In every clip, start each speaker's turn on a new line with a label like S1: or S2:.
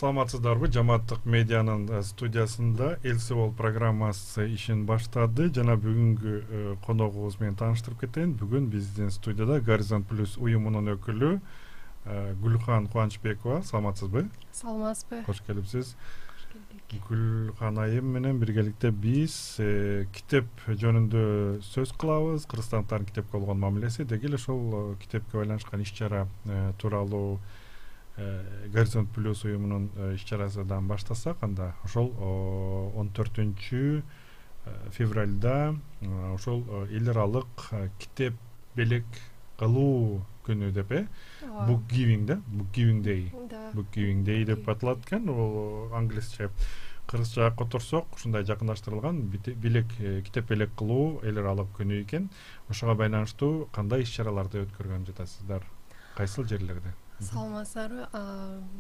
S1: Саламатсыздарбы? Жамааттык медианын студиясында Элсевол программасы ишин баштады. Жана бүгүнкү коногубуз менен тааныштырып кетейин. Бүгүн биздин студияда Горизонт Плюс уюмунун өкүлү Гүлхан Кубанычбекова. Саламатсызбы?
S2: Саламатсызбы?
S1: Кош келипсиз. Гүлхан айым менен биргеликте биз китеп жөнүндө сөз кылабыз. Кыргызстандын китепке болгон мамилеси деги эле ошол китепке байланышкан иш-чара тууралуу Горизонт Плюс уюмунун иш-чарасынан баштасак, анда ошол 14 февралда ошол эл аралык китеп белек кылуу күнү деп Book Giving Day деп аталат экен. Ол англисче, кыргызча которсок ушундай жакындаштырылган китеп белек кылуу эл аралык күнү экен. Ошого байланыштуу кандай иш-чараларды өткөргөн жатасыздар? Кайсыл жерлерде?
S2: Саламатсыздарбы?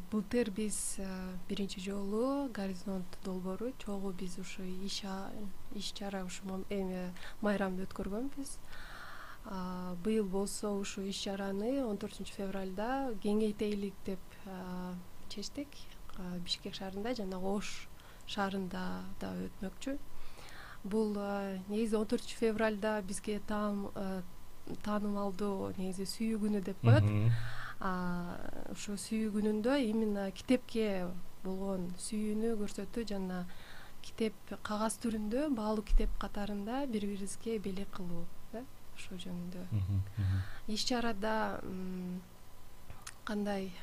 S2: Былтыр биз биринчи жолу Горизонт долбоору чогуу биз ушу иш-чара ушу майрамды өткөргөнбүз. Быйыл болсо ушу иш-чараны 14 февралда кеңейтелик деп чечтик. Бишкек шаарында жана Ош шаарында да өтмөкчү. Бул негизи 14 февралда бизге таанымалдуу негизи сүйүү күнү деп коет. Ошо сүйүү күнүндө именно китепке болгон сүйүүнү көрсөтүү жана китеп кагаз түрүндө баалуу китеп катарында бири-бирибизге белек кылуу, ошо жөнүндө. Иш-чарада кандай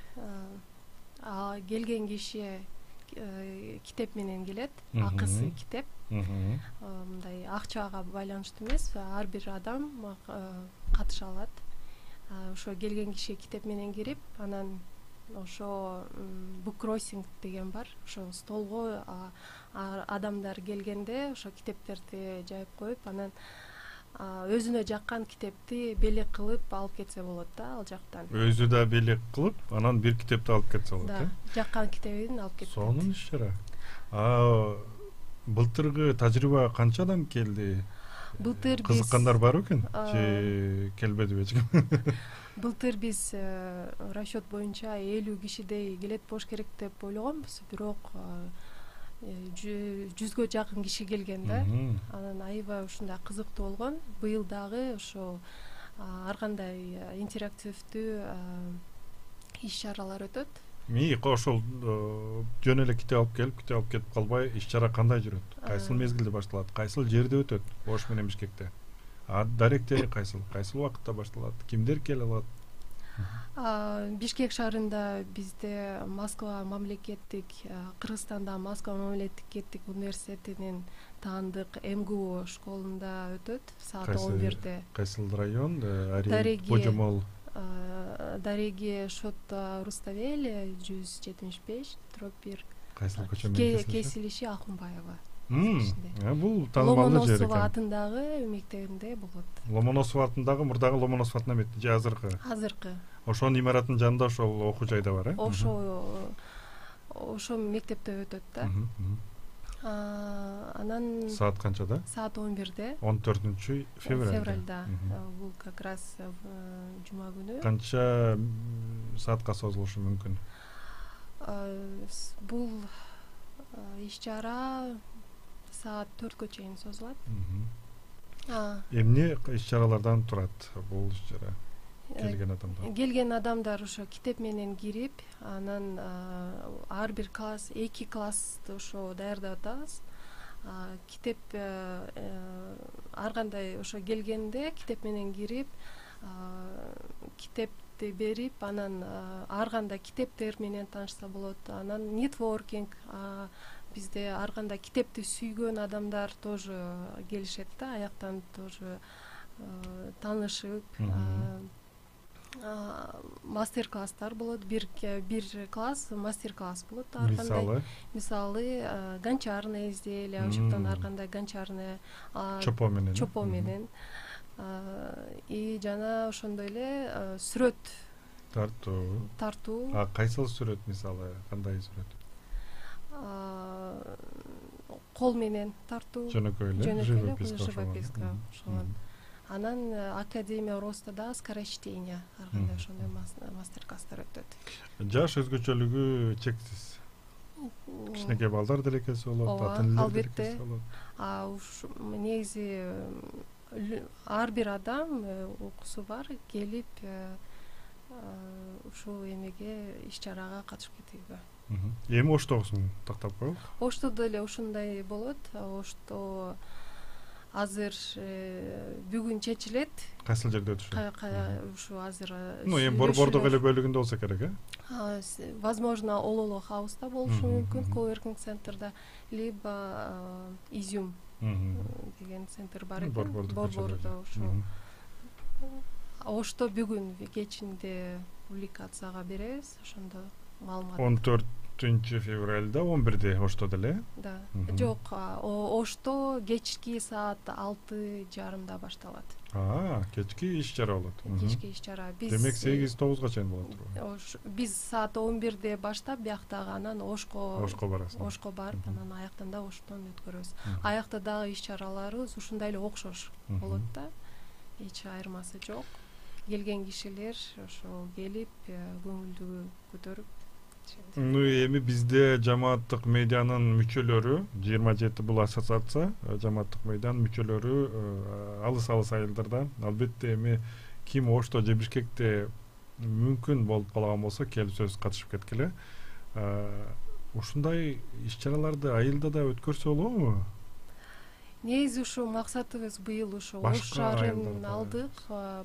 S2: келген киши китеп менен келет, акысы китеп. Мындай акчага байланыштуу эмес, ар бир адам катыша алат. Ошо келген киши китеп менен кирип, анан ошо буккроссинг деген бар. Ошо столго адамдар келгенде ошо китептерди жайып коюп, анан өзүнө жаккан китепти белек кылып алып кетсе болот да ал жактан. Өзү да белек кылып, анан бир китепти алып кетсе болот, да? Жаккан китебин алып кетет.
S1: Сонун иш-чара. Былтыркы тажрыйба канча адам келди?
S2: Былтыр биз
S1: кызыккандар бар экен, же келбедиби эч ким?
S2: Былтыр биз расчет боюнча 50 кишидей келет болуш керек деп ойлогонбуз, бирок 100гө жакын киши келген да. Анан аябай ушундай кызыктуу болгон. Быйыл дагы ошо ар кандай интерактивдүү иш-чаралар өтөт.
S1: Ошол жөн эле китеп алып кетип калбай, иш-чара кандай жүрөт? Кайсыл мезгилде башталат? Кайсыл жерде өтөт? Ош менен Бишкекте. Даректери кайсыл убакытта башталат? Кимдер келе алат?
S2: Бишкек шаарында бизде Москва мамлекеттик, Кыргызстанда Москва мамлекеттик университетинин таандык МГУ школунда өтөт саат 11-де.
S1: Кайсыл район? Божомол.
S2: Дареги Шотто Руставели 175/1.
S1: Кайсыл көчө менен
S2: кесилиши Ахунбаева.
S1: Бул таанымал жер экен.
S2: Ломоносов атындагы мектебинде болот.
S1: Ломоносов атындагы мурдагы Ломоносов атына эметти же азыркы?
S2: Азыркы.
S1: Ошонун имаратынын жанында ошол окуу жайда бар,
S2: Ошо мектепте өтөт да. Анан
S1: саат канчада?
S2: Саат 11-де.
S1: 14 февралда.
S2: Бул как раз жума күнү.
S1: Канча саатка созулушу мүмкүн?
S2: Бул иш-чара саат 4-кө чейин созулат.
S1: Эмне иш-чаралардан турат бул иш-чара?
S2: Келген адамдар ошо китеп менен кирип, анан ар бир класс, 2 классты ошо даярдап атабыз. Китеп ар кандай ошо келгенде китеп менен кирип, китепти берип, анан ар кандай китептер менен таанышса болот. Анан нетворкинг, бизде ар кандай китепти сүйгөн адамдар тоже келишет да, аяктан тоже таанышып, мастер-класстар болот. Бир класс мастер-класс болот. Ар кандай мисалы ганчарный изделия, ошондон ар кандай ганчарный чопо менен И жана ошондой эле сүрөт тартуу.
S1: Кайсыл сүрөт, мисалы кандай сүрөт?
S2: Кол менен тартуу.
S1: Жөнөкөй эле,
S2: живописка ошогон. Анан Академия Роста да скорочтение ар кандай ошондой мастер-класстар өтөт.
S1: Жаш өзгөчөлүгү чексиз. Кичинекей балдар деле келсе болот, ата-энелер деле келсе болот.
S2: Негизи ар бир адам укуусу бар келип ушул эмеге иш-чарага катышып кетүүгө.
S1: Эми Оштогусуң тактап коелу.
S2: Оштодо эле ушундай болот. Ошто азыр бүгүн чечилет.
S1: Кайсыл жерде өтүшөт?
S2: Ушу азыр.
S1: Эми Борбордук эле бөлүгүндө болсо керек,
S2: Возможно, Ололо хауста болушу мүмкүн, коуэркинг центрда, либо Изюм деген центр бар экен. Борбордо ушу. Ошто бүгүн кечинде публикацияга беребиз, ошондо маалымат.
S1: 14 февралда 11-де Оштодо эле?
S2: Да. Жок, Ошто кечки саат 6:30 башталат.
S1: Кечки иш-чара болот.
S2: Кечки иш-чара.
S1: Демек 8-9га чейин болот.
S2: Биз саат 11-де баштап, бияктагы анан Ошко
S1: барасыз.
S2: Ошко барып, анан аяктан да Оштон өткөрөбүз. Аякта дагы иш-чараларыбыз ушундай эле окшош болот да. Эч айырмасы жок. Келген кишилер ошо келип, көңүлдү көтөрүп.
S1: Эми бизде жамааттык медианын мүчөлөрү 27 бул ассоциация, жамааттык медианын мүчөлөрү алыс айылдардан. Албетте эми ким Ошто же Бишкекте мүмкүн болуп калган болсо келип сөз катышып кеткиле. Ушундай иш-чараларды айылда да өткөрсө болобу?
S2: Негизи ушу максатыбыз быйыл ушу Ош шаарын алдык.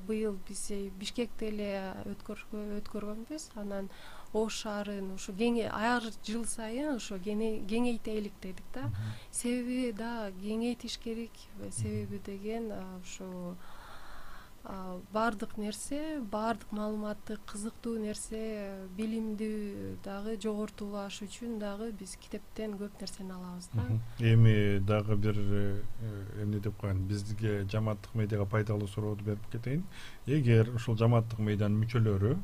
S2: Быйыл биз Бишкекте эле өткөргөнбүз. Анан Ош шаарын ушу ар жыл сайын ушу кеңейтелик дедик да. Себеби да кеңейтиш керек. Себеби деген ушу баардык нерсе, баардык маалыматты, кызыктуу нерсе, билимди дагы жогортулаш үчүн дагы биз китептен көп нерсени алабыз да.
S1: Эми дагы бир эмне деп коеюн, бизге жамааттык медиага пайдалуу сурооду берип кетейин. Эгер ушул жамааттык медианын мүчөлөрү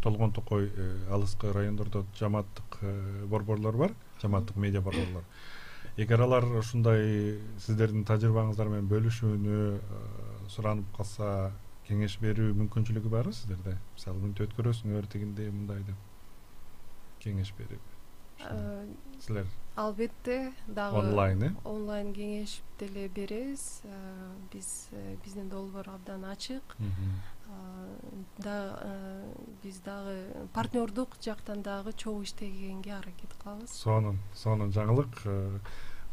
S1: Толгон Токой алыскы райондордо жамааттык борборлор бар, жамааттык медиа борборлор. Эгер алар ушундай сиздердин тажрыйбаңыздар менен бөлүшүүнү суранып калса, кеңеш берүү мүмкүнчүлүгү барбы сиздерде? Мисалы, мынтип өткөрөсүңөр, тигиндей, мындай деп кеңеш берип. Силер
S2: албетте дагы онлайн кеңеш деле беребиз. Биздин долбоор абдан ачык. Биз дагы партнердук жактан дагы чогуу иштегенге аракет кылабыз.
S1: Сонун жаңылык.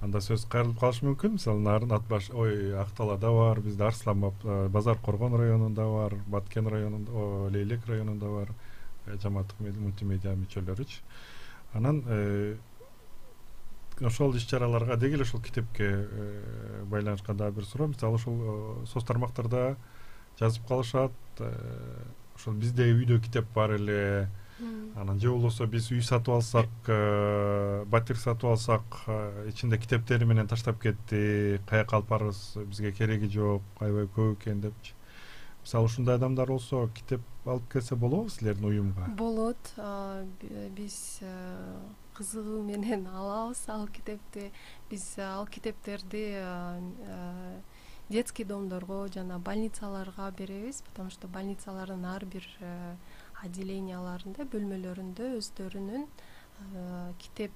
S1: Анда сөз кайрылып калышы мүмкүн. Мисалы, Нарын Атбаш, Акталада бар, бизде Арсланбап, Базар Коргон районунда бар, Баткен районунда, Лейлек районунда бар жамааттык мультимедиа мүчөлөрүчү. Анан ошол иш-чараларга деги эле ушул китепке байланышкан дагы бир суроо. Мисалы, ушул соц тармактарда жазып калышат. Ошол бизде үйдө китеп бар эле. Анан же болбосо биз үй сатып алсак, батир сатып алсак, ичинде китептери менен таштап кетти. Каяка алып барабыз, бизге кереги жок, аябай көп экен депчи. Мисалы, ушундай адамдар болсо, китеп алып келсе болобу силердин уюмга?
S2: Болот. Биз кызыгуу менен алабыз ал китепти. Биз ал китептерди детский домдорго жана больницаларга беребиз, потому что больницалардын ар бир отделенияларында, бөлмөлөрүндө өздөрүнүн китеп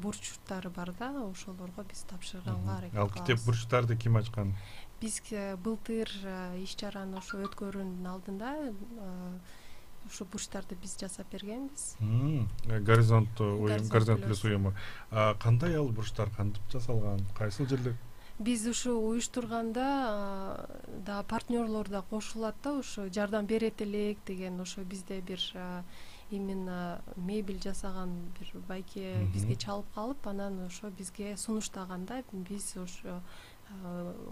S2: бурчтары бар да, ошолорго биз тапшырганга аракет кылабыз.
S1: Ал китеп бурчтарды ким ачкан?
S2: Биз былтыр иш-чараны ошо өткөрүүнүн алдында ушу бурчтарды биз жасап бергенбиз.
S1: Горизонт плюс уюму. Кандай ал бурчтар, кантип жасалган? Кайсыл жерлер?
S2: Биз ушу уюштурганда да партнерлор да кошулат да, ушу жардам берет элек деген, ошо бизде бир именно мебель жасаган бир байке бизге чалып калып, анан ошо бизге сунуштаганда биз ошо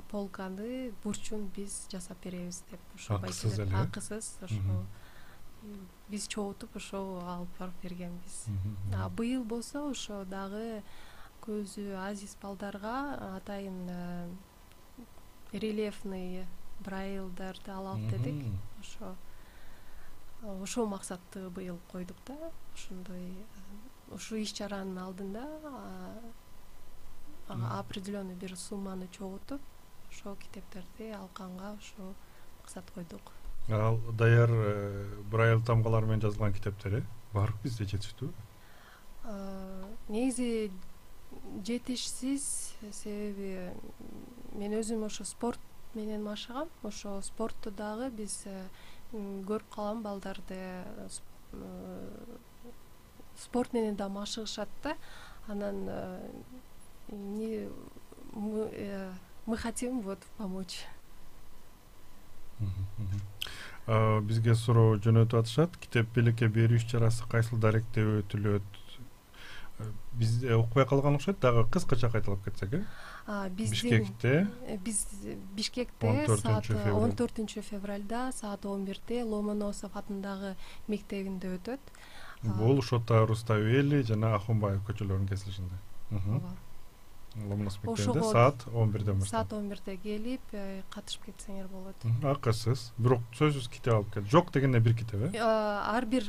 S2: полканы, бурчун биз жасап беребиз деп ошо
S1: байкелер
S2: акысыз ошо биз чогултуп ошо алып барып бергенбиз. Быйыл болсо ошо дагы көзү азиз балдарга атайын рельефный брайлдарды алалы дедик. Ошол максатты быйыл койдук да. Ошондой ушул иш-чаранын алдында определенный бир сумманы чогултуп, ошол китептерди алканга ошо максат койдук.
S1: Ал даяр брайл тамгалар менен жазылган китептери бар бизде жетиштүү?
S2: Негизи жетишсиз, себеби мен өзүм ошо спорт менен машыгам. Ошо спортту дагы биз көрүп калам, балдарды спорт менен да машыгышат да. Анан мы хотим вот помочь.
S1: Бизге суроо жөнөтүп атышат. Китеп белекке берүү иш-чарасы кайсыл даректе өтүлөт? Биз окубай калган окшойт, дагы кыскача кайталап кетсек, Бишкекте
S2: саат 14 февралда саат 11-де Ломоносов атындагы мектебинде өтөт.
S1: Бул Шота Руставели жана Ахунбаев көчөлөрүнүн кесилишинде. Ломоносов мектебинде саат 11-де баштап.
S2: Саат 11-де келип, катышып кетсеңер болот.
S1: Акысыз. Бирок сөзсүз китеп алып кел. Жок дегенде бир китеп,
S2: Ар бир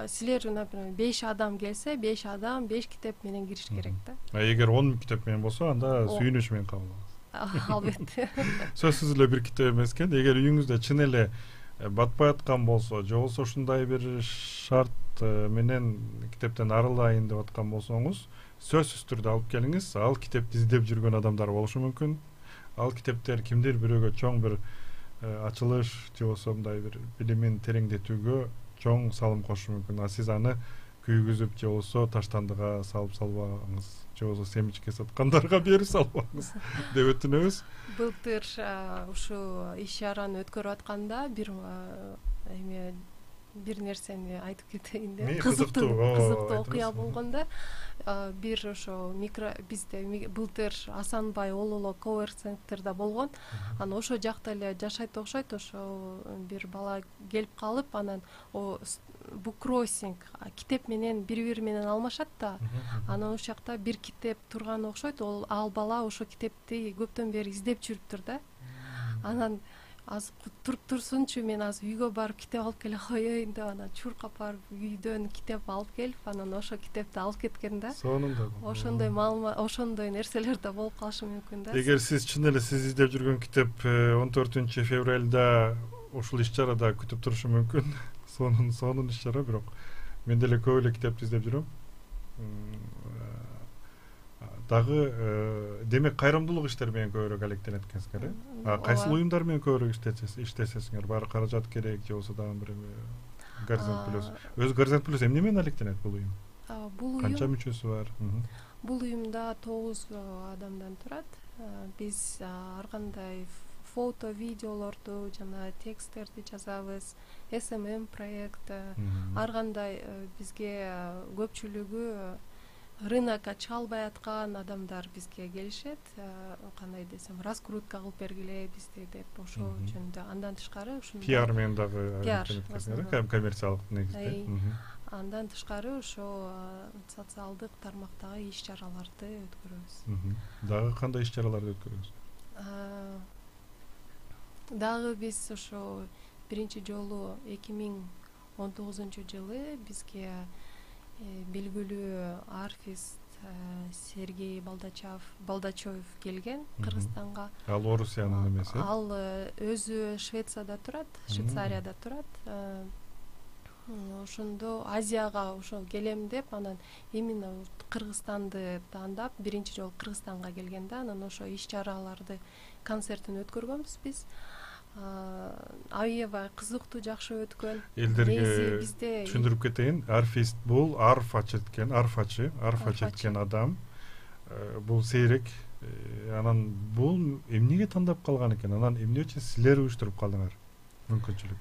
S2: силер, например, 5 адам келсе, 5 адам 5 китеп менен кириш керек да.
S1: Эгер 10 китеп менен болсо, анда сүйүнүч менен кабыл алабыз.
S2: Албетте.
S1: Сөзсүз эле бир китеп эмес экен. Эгер үйүңүздө чын эле батпай аткан болсо, же болбосо ушундай бир шарт менен китептен арылайын деп аткан болсоңуз, сөзсүз түрдө алып келиңиз. Ал китепти издеп жүргөн адамдар болушу мүмкүн. Ал китептер кимдир бирөөгө чоң бир ачылыш же болбосо мындай бир билимин тереңдетүүгө чоң салым кошушу мүмкүн. А сиз аны күйгүзүп же болбосо таштандыга салып салбаңыз, же болбосо семечке саткандарга берип салбаңыз деп өтүнөбүз.
S2: Былтыр ушул иш-чараны өткөрүп атканда бир нерсени айтып кетейин деп. Кызыктуу окуя болгондо бир ошо бизде былтыр Асанбай Ололо Ковер центрда болгон. Анан ошо жакта эле жашайт окшойт. Ошо бир бала келип калып, анан буккроссинг китеп менен бири менен алмашат да. Анан ошол жакта бир китеп турган окшойт. Ал бала ошо китепти көптөн бери издеп жүрүптүр да. Анан аз туруп турсунчу, мен аз үйгө барып китеп алып келе коеюн деп, анан чуркап барып үйдөн китеп алып келип, анан ошо китепти алып кеткен да.
S1: Сонунда
S2: ошондой ошондой нерселер да болуп калышы мүмкүн да.
S1: Эгер сиз чын эле сиз издеп жүргөн китеп 14 февралда ушул иш-чарада күтүп турушу мүмкүн. Сонун иш-чара, бирок мен деле көп эле китепти издеп жүрөм. Дагы демек кайрымдуулук иштери менен көбүрөөк алектенет экенсиңер, кайсыл уюмдар менен көбүрөөк иштесеңер, баары каражат керек же болбосо дагы бир Горизонт плюс. Өзү Горизонт плюс эмне менен алектенет бул уюм? Канча мүчөсү бар?
S2: Бул уюмда 9 адамдан турат. Биз ар кандай фото, видеолорду жана тексттерди жазабыз. SMM проект. Ар кандай бизге көпчүлүгү рынокко чыга албай аткан адамдар бизге келишет. Кандай десем, раскрутка кылып бергиле бизди деп, ошол жөнүндө. Андан тышкары ушундай
S1: PR менен дагы коммерциялык негизде.
S2: Андан тышкары ошо социалдык тармактагы иш-чараларды өткөрөбүз.
S1: Дагы кандай иш-чараларды өткөрөбүз?
S2: Дагы биз ошо биринчи жолу 2019-жылы бизге белгилүү арфист Сергей Балдачев келген Кыргызстанга.
S1: Ал Орусиянын эмеси?
S2: Ал өзү Швецияда турат, Швейцарияда турат. Ошондо Азияга ошо келем деп, анан именно Кыргызстанды тандап, биринчи жолу Кыргызстанга келген да. Анан ошо иш-чараларды, концертин өткөргөнбүз биз. Аябай кызыктуу, жакшы өткөн.
S1: Элдерге түшүндүрүп кетейин. Арфист бул арфа четкен адам. Бул сейрек. Анан бул эмнеге тандап калган экен? Анан эмне үчүн силер уюштуруп калдыңар? Мүмкүнчүлүк.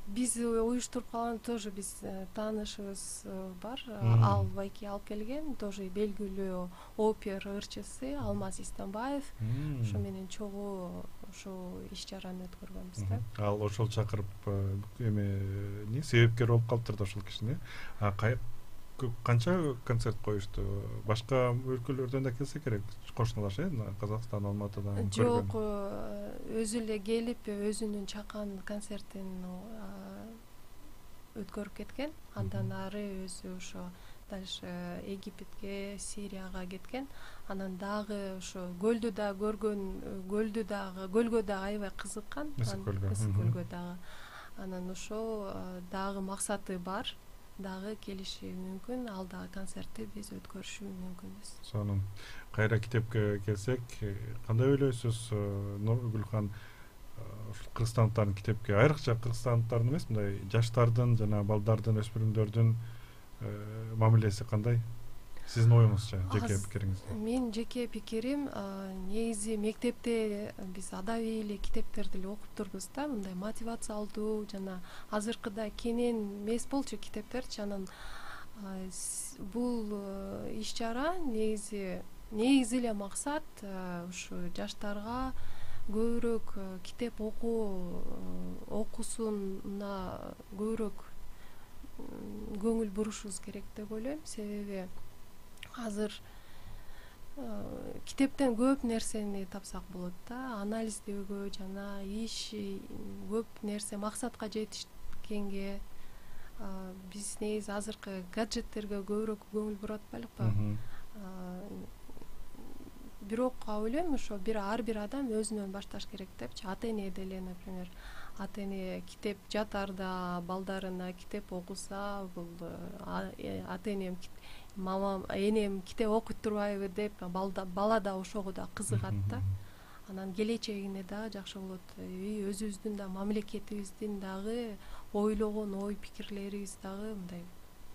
S2: Биз уюштуруп калган тоже биз таанышыбыз бар. Ал байки алып келген, тоже белгилүү опера ырчысы Алмаз Истембаев. Ошо менен чогуу ошо иш-чараны өткөргөнбүз да.
S1: Ал ошол чакырып себепкер болуп калыптыр да ошол кишини. канча концерт коюшту? Башка өлкөлөрдөн да келсе керек, кошуналаш, Казакстан, Алматыдан
S2: жок, өзү эле келип өзүнүн чакан концертин өткөрүп кеткен. Андан ары өзү ошо дальше Египетке, Сирияга кеткен. Анан дагы ошо көлдү да көргөн, көлгө дагы аябай кызыккан. Көлгө дагы. Анан ошо дагы максаты бар. Дагы келиши мүмкүн, ал дагы концертти биз өткөрүшү мүмкүнбүз.
S1: Сонун. Кайра китепке келсек, кандай ойлойсуз, Гүлхан, кыргызстандыктардын китепке, айрыкча кыргызстандыктардын эмес, мындай жаштардын жана балдардын, өспүрүмдөрдүн мамилеси кандай? Сиздин оюңузча, жеке пикириңиз?
S2: Мен жеке пикирим, негизи мектепте биз адабий эле китептерди эле окуп турбуз да, мындай мотивациялдуу жана азыркыда кенен эмес болчу китептерчи. Анан бул иш чара негизи эле максат ушу жаштарга көбүрөөк китеп окуусуна көбүрөөк көңүл бурушубуз керек деп ойлойм. Себеби азыр китептен көп нерсени тапсак болот да, анализдөөгө жана көп нерсе максатка жетишкенге. Биз негизи азыркы гаджеттерге көбүрөөк көңүл буруп атпайлыкпы? Бирок ойлойм, ошо ар бир адам өзүнөн башташ керек депчи. Ата-эне деле, например, ата-эне китеп жатарда балдарына китеп окуса, бул ата-энем, мамам, энем китеп окуйт турбайбы деп бала да ошого да кызыгат да. Анан келечегине дагы жакшы болот. Өзүбүздүн да мамлекетибиздин дагы ойлогон ой пикирлерибиз дагы мындай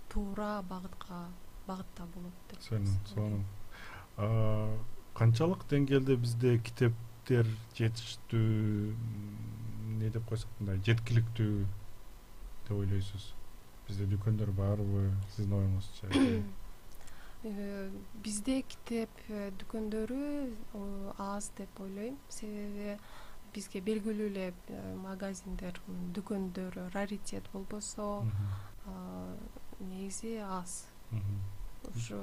S2: туура багытта болот деп.
S1: Сонун. Канчалык деңгээлде бизде китептер жетиштүү, не деп койсок, мындай жеткиликтүү деп ойлойсуз? Бизде дүкөндөр барбы, сиздин оюңузча?
S2: Бизде китеп дүкөндөрү аз деп ойлойм. Себеби бизге белгилүү эле магазиндер, дүкөндөр раритет болбосо негизи аз. Ушу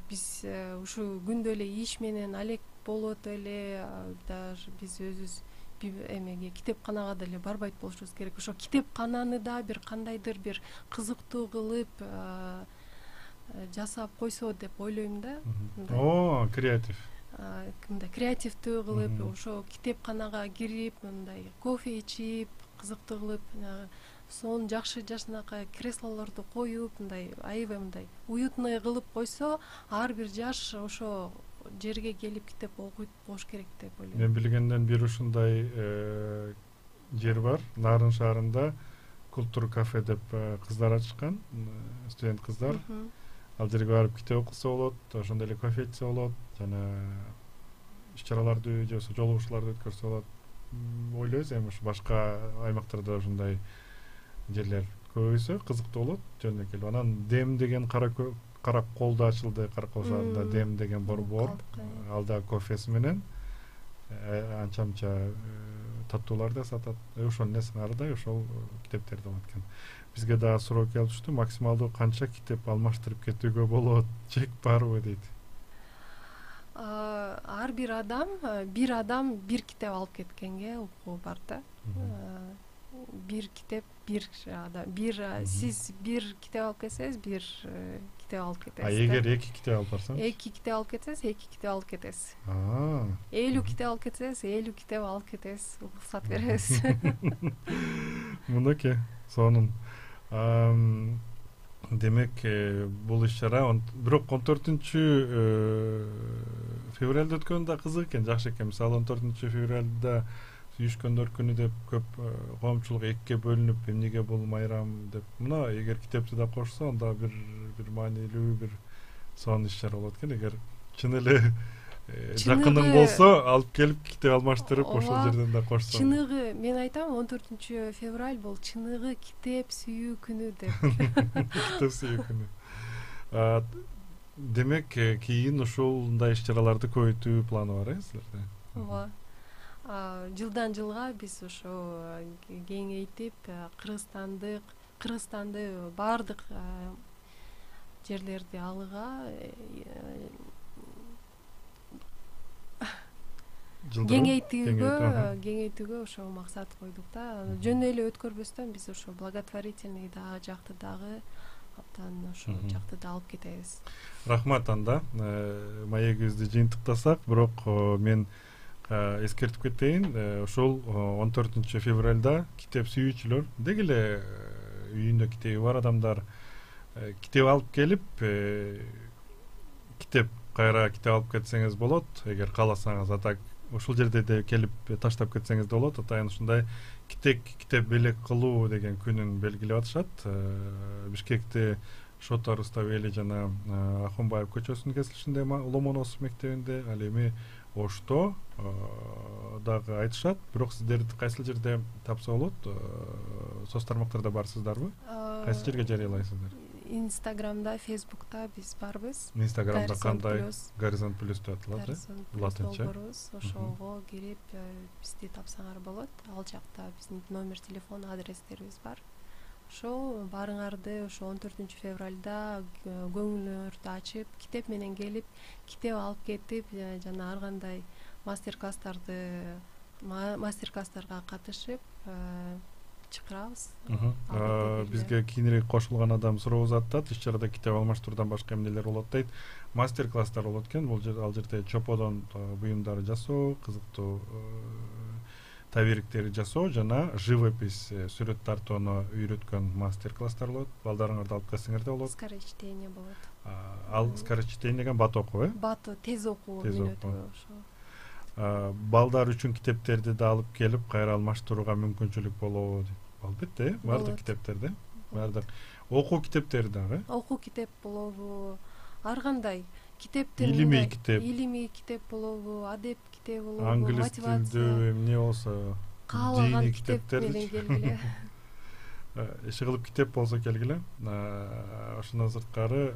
S2: биз ушу күндө эле иш менен алек болот эле, даже биз өзүбүз эмеге китепканага деле барбайт болушубуз керек. Ошо китепкананы да бир кандайдыр бир кызыктуу кылып жасап койсо деп ойлойм да.
S1: Креатив.
S2: Мындай креативдүү кылып, ошо китепканага кирип, мындай кофе ичип, кызыктуу кылып, сонун жакшы жашынакай креслолорду коюп, мындай аябай мындай уютный кылып койсо, ар бир жаш ошо жерге келип китеп окуйт болуш керек деп ойлойм.
S1: Мен билгенден бир ушундай жер бар, Нарын шаарында, Культур кафе деп кыздар ачышкан, студент кыздар. Ал жерге барып китеп окуса болот, ошондой эле кофе ичсе болот, жана иш-чараларды же жолугушууларды өткөрсө болот. Ойлойбуз, эми ушу башка аймактарда ушундай жерлер көбөйсө кызыктуу болот, жөн келип. Анан Дем деген Карак колдо ачылды, Каракол шаарында Дем деген борбор. Ал да кофеси менен анча-мынча таттуулар да сатат. Ошонун несин арыдай ошол китептерди алат экен. Бизге дагы суроо келип түштү, максималдуу канча китеп алмаштырып кетүүгө болот, чек барбы дейт.
S2: Ар бир адам бир китеп алып кеткенге укугу бар да. Бир китеп сиз бир китеп алып кетсеңиз, бир китеп алып кетесиз.
S1: Эгер 2 китеп алып барсаңыз?
S2: 2 китеп алып кетсеңиз, 2 китеп алып кетесиз. 50 китеп алып кетсеңиз, 50 китеп алып кетесиз, уруксат беребиз.
S1: Мынакей, сонун. Демек, бул иш-чара бирок 14-февралда өткөн да кызык экен, жакшы экен. Мисалы 14-февралда Сүйүшкөндөр күнү деп көп коомчулук экке бөлүнүп, эмнеге бул майрам деп. Мына эгер китепти да кошсо, анда бир маанилүү бир сонун иш-чара болот экен. Эгер чын эле жакының болсо, алып келип китеп алмаштырып, ошол жерден да кошсо.
S2: Чыныгы, мен айтам, 14-февраль бул чыныгы китеп сүйүү күнү деп.
S1: Китеп сүйүү күнү. Демек, кийин ушундай иш-чараларды көбөйтүү планы бар, силерде?
S2: Ооба. Жылдан жылга биз ошо кеңейтип, Кыргызстанды баардык жерлерди алууга кеңейтүүгө ошо максат койдук да. Жөн эле өткөрбөстөн биз ошо благотворительный дагы жакты дагы абдан ошол жакты да алып кетебиз.
S1: Рахмат анда. Маегибизди жыйынтыктасак, бирок мен эскертип кетейин. Ошол 14 февралда китеп сүйүүчүлөр, деги эле үйүндө китеби бар адамдар китеп алып келип, китеп кайра китеп алып кетсеңиз болот. Эгер кааласаңыз, атак ушул жерде де келип таштап кетсеңиз да болот. Атайын ушундай китеп белек кылуу деген күнүн белгилеп атышат. Бишкекте Шота Руставели жана Ахунбаев көчөсүнүн кесилишинде Ломоносов мектебинде, ал эми Ошто дагы айтышат. Бирок сиздерди кайсыл жерде тапса болот? Соц тармактарда барсыздарбы? Кайсы жерге жарыялайсыздар?
S2: Инстаграмда, Фейсбукта биз барбыз.
S1: Инстаграмда кандай? Горизонт плюс деп аталат, латынча.
S2: Ошого кирип бизди тапсаңар болот. Ал жакта биздин номер телефон адрестерибиз бар. Ошо барыңарды ошо 14 февралда көңүлүңөрдү ачып, китеп менен келип, китеп алып кетип, жана ар кандай мастер-класстарга катышып чакырабыз.
S1: Бизге кийинирээк кошулган адам сурообуз атат. Иш чарада китеп алмаштыруудан башка эмнелер болот дейт. Мастер-класстар болот экен. Бул ал жерде чоподон буюмдарды жасоо, кызыктуу табириктерди жасоо жана живопись, сүрөт тартууну үйрөткөн мастер-класстар болот. Балдарыңарды алып келсеңер да болот.
S2: Скорочтение болот.
S1: Ал скорочтение деген бат окуу,
S2: Бат тез окуу мүнөтү ошо.
S1: Балдар үчүн китептерди да алып келип кайра алмаштырууга мүмкүнчүлүк болобу? Албетте, бардык китептерде. Бардык окуу китептери дагы.
S2: Окуу китеп болобу? Ар кандай китептер,
S1: илимий
S2: китеп болобу, адеп китеп болобу,
S1: англис тилдүү эмне болсо,
S2: каалаган китептер менен келгиле.
S1: Иши кылып китеп болсо келгиле. Ошондон сырткары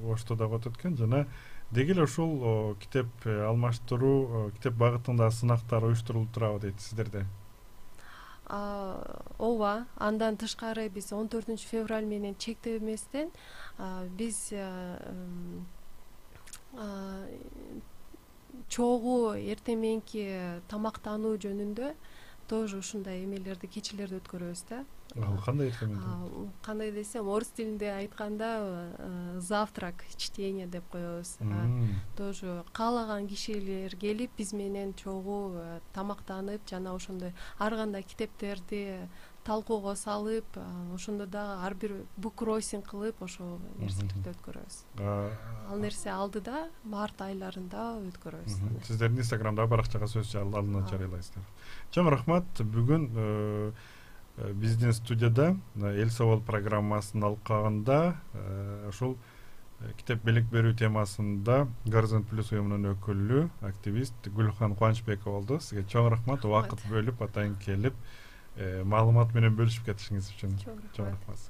S1: Ошто дагы өткөн жана деги эле ушул китеп алмаштыруу, китеп багытында сынактар уюштурулуп турабы дейт сиздерде?
S2: Ооба, андан тышкары биз 14 февраль менен чектелместен биз чогуу эртең мененки тамактануу жөнүндө тоже ушундай эмелерди, кечелерди өткөрөбүз да.
S1: Кандай эртең менен?
S2: Кандай десем, орус тилинде айтканда завтрак, чтение деп коебуз. Тоже каалаган кишилер келип биз менен чогуу тамактанып, жана ошондой ар кандай китептерди талкууга салып, ошондо дагы ар бир буккроссинг кылып, ошо нерселерди өткөрөбүз. Ал нерсе алдыда, март айларында өткөрөбүз.
S1: Сиздердин Инстаграмдагы баракчага сөз алдынан жарыялайсыздар. Чоң рахмат. Бүгүн биздин студияда Эл Собол программасынын алкагында ушул китеп белек берүү темасында Горизонт плюс уюмунун өкүлү, активист Гүлхан Кубанычбекова болду. Сизге чоң рахмат. Убакыт бөлүп, атайын келип, маалымат менен бөлүшүп кетишиңиз үчүн. Чоң рахмат.